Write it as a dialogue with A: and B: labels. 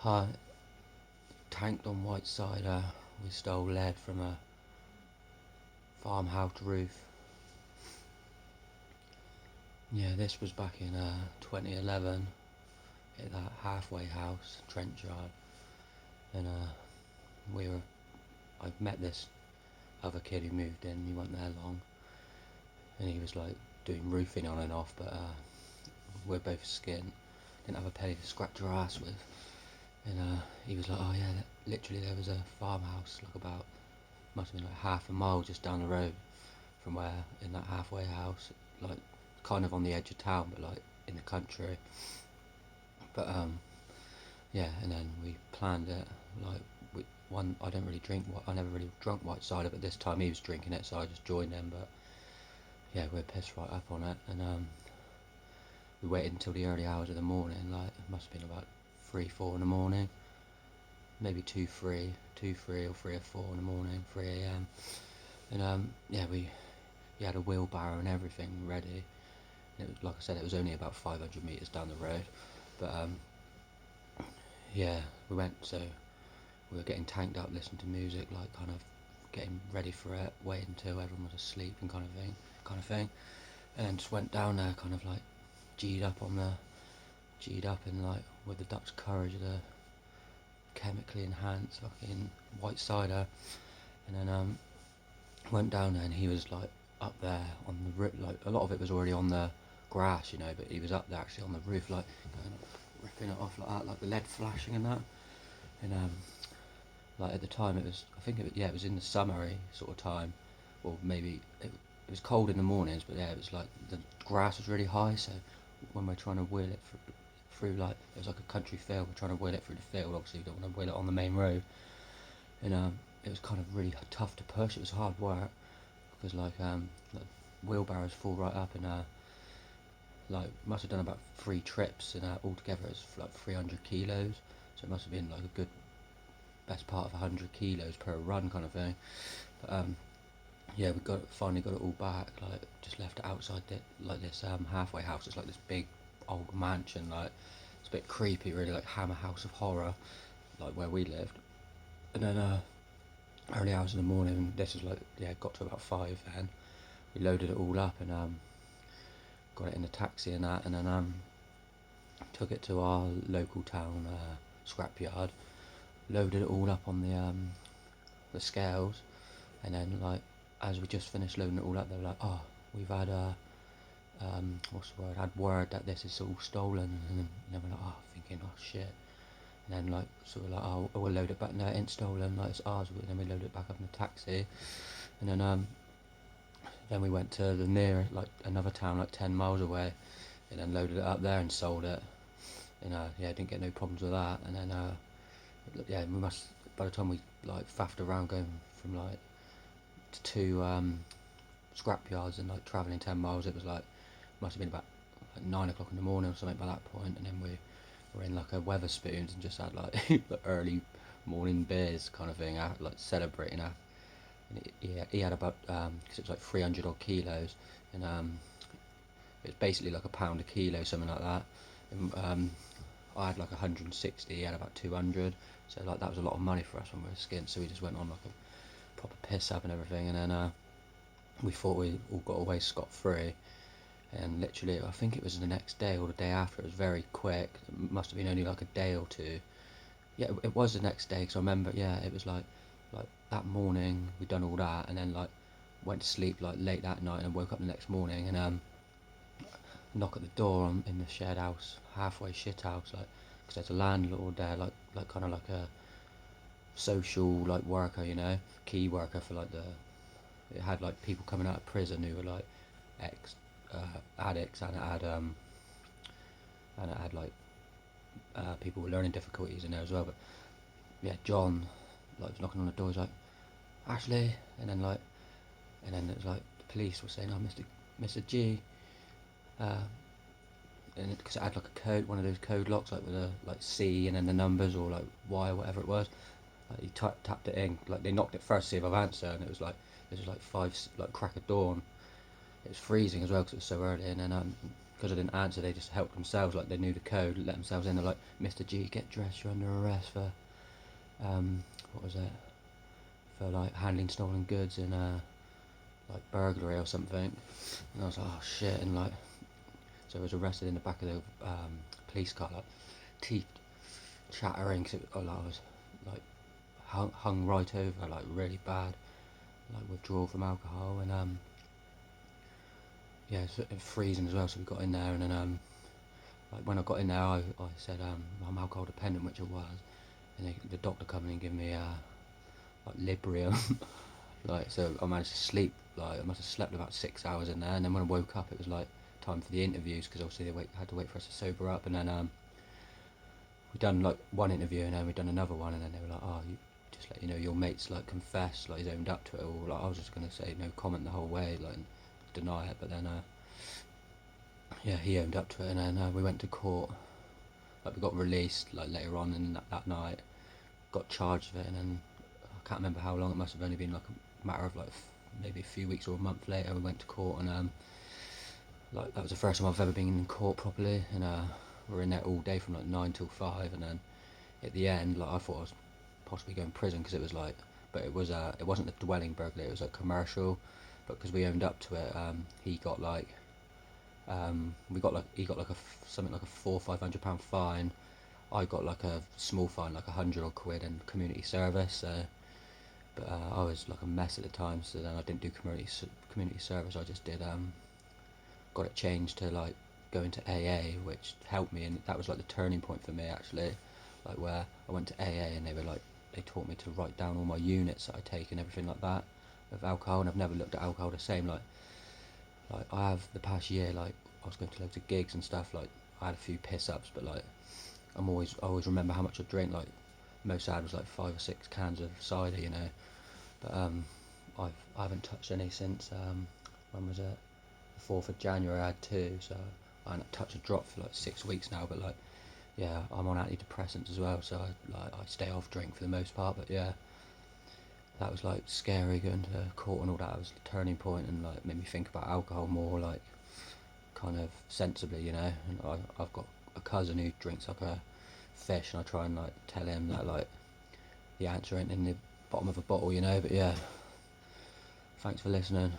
A: Hi, tanked on white cider. We stole lead from a farmhouse roof. Yeah, this was back in 2011 at that halfway house, Trenchard. And we were, I met this other kid who moved in. He wasn't there long, and he was like doing roofing on and off. But we're both skint, didn't have a penny to scratch our ass with. And he was like, "Oh yeah, literally there was a farmhouse like about must have been like half a mile just down the road from where in that halfway house, like kind of on the edge of town, but like in the country. But yeah, and then we planned it. Like I don't really drink. I never really drunk white cider, but this time he was drinking it, so I just joined him. But yeah, we're pissed right up on it, and we waited until the early hours of the morning. Like it must have been about 3, 4 in the morning, maybe 2, 3, or 3 or 4 in the morning, 3 a.m. And yeah, we had a wheelbarrow and everything ready. It was, like I said, it was only about 500 meters down the road, but yeah, we went. So we were getting tanked up, listening to music, like kind of getting ready for it, waiting until everyone was asleep and kind of thing, and then just went down there, kind of like G'd up and like with the Dutch courage, the chemically enhanced fucking white cider, and then went down there, and he was like up there on the roof. Like a lot of it was already on the grass, but he was up there actually on the roof, like going up, ripping it off like that, like the lead flashing and that. And like at the time it was, I think it was in the summery sort of time, or maybe it was cold in the mornings, but yeah, it was like the grass was really high, so when we're trying to wheel it through like it was like a country field, we're trying to wheel it through the field. Obviously, we don't want to wheel it on the main road, and it was kind of really tough to push. It was hard work because like wheelbarrows fall right up, and like must have done about 3 trips, and altogether it's like 300 kilos, so it must have been like a good best part of 100 kilos per run kind of thing. But yeah, finally got it all back. Like just left it outside like this halfway house. It's like this big old mansion. Like it's a bit creepy, really, like Hammer House of Horror, like where we lived. And then early hours in the morning, this was like, yeah, got to about 5 then. We loaded it all up and got it in a taxi and that, and then took it to our local town scrapyard, loaded it all up on the scales, and then like as we just finished loading it all up, they were like, "Oh, we've had what's the word? Had word that this is all stolen," and then we're like, "Oh," thinking, "Oh shit." And then like sort of like, "Oh, we'll load it back." No, it ain't stolen. Like it's ours. And then we loaded it back up in the taxi, and then we went to the near like another town like 10 miles away, and then loaded it up there and sold it. And yeah, didn't get no problems with that. And then yeah, we must, by the time we like faffed around going from like to two scrap yards and like travelling 10 miles, it was like must have been about like 9 o'clock in the morning or something by that point. And then we were in like a Weatherspoons and just had like the early morning beers kind of thing, like celebrating our. And he had about because it was like 300 odd kilos, and it was basically like a pound a kilo, something like that. And I had like 160, he had about 200, so like that was a lot of money for us when we were skint. So we just went on like a proper piss up and everything, and then we thought we all got away scot free. And literally, I think it was the next day or the day after. It was very quick. It must have been only like a day or two. Yeah, it was the next day because I remember. Yeah, it was like that morning we done all that, and then like went to sleep like late that night and woke up the next morning and knock at the door in the shared house, halfway shit house, like because there's a landlord there, like kind of like a social like worker, key worker for like the. It had like people coming out of prison who were like ex addicts, and it had like people with learning difficulties in there as well. But yeah, John like was knocking on the door. He's like, "Ashley," and then it was like the police were saying, "Oh, Mr. G," uh, and because it had like a code, one of those code locks, like with a like C and then the numbers or like Y or whatever it was. Like he tapped it in, like they knocked it first to see if I've answered, and it was like 5 like crack of dawn. It was freezing as well because it was so early, and then because I didn't answer, they just helped themselves, like they knew the code, let themselves in. They're like, "Mr. G, get dressed, you're under arrest for what was it? For like handling stolen goods and like burglary or something." And I was like, "Oh shit!" And like, so I was arrested in the back of the police car, like teeth chattering, because I was like hung right over, like really bad, like withdrawal from alcohol, and yeah, it's freezing as well. So we got in there, and then like when I got in there, I said I'm alcohol dependent, which I was, and the doctor come in and give me like Librium, like, so I managed to sleep, like I must have slept about 6 hours in there, and then when I woke up, it was like time for the interviews, because obviously they had to wait for us to sober up, and then we done like one interview, and then we done another one, and then they were like, "Oh, you just let you know, your mate's like confessed, like he's owned up to it all." Like I was just gonna say no comment the whole way, like and deny it, but then yeah, he owned up to it, and then we went to court. Like we got released like later on in that night, got charged with it, and then I can't remember how long. It must have only been like a matter of like maybe a few weeks or a month later. We went to court, and like that was the first time I've ever been in court properly, and we were in there all day from like 9 till 5, and then at the end, like I thought I was possibly going to prison, because it was like, but it wasn't a dwelling burglary, it was like commercial, but because we owned up to it, he got like he got like something like a £400-500 fine. I got like a small fine, like 100 odd quid, and community service. But I was like a mess at the time, so then I didn't do community service. I just did got it changed to like going to AA, which helped me, and that was like the turning point for me actually. Like where I went to AA, and they taught me to write down all my units that I take and everything like that of alcohol, and I've never looked at alcohol the same. Like I have the past year, like I was going to loads of gigs and stuff. Like I had a few piss ups, but like I always remember how much I drink. Like most I had was like 5 or 6 cans of cider, you know. But I haven't touched any since when was it? The 4th of January. I had two, so I haven't touched a drop for like 6 weeks now. But like, yeah, I'm on antidepressants as well, so I stay off drink for the most part. But yeah, that was like scary going to court and all that. It was the turning point, and like made me think about alcohol more, like kind of sensibly, you know. And I've got a cousin who drinks like a fish, and I try and like tell him that like the answer ain't in the bottom of a bottle, you know. But yeah, thanks for listening.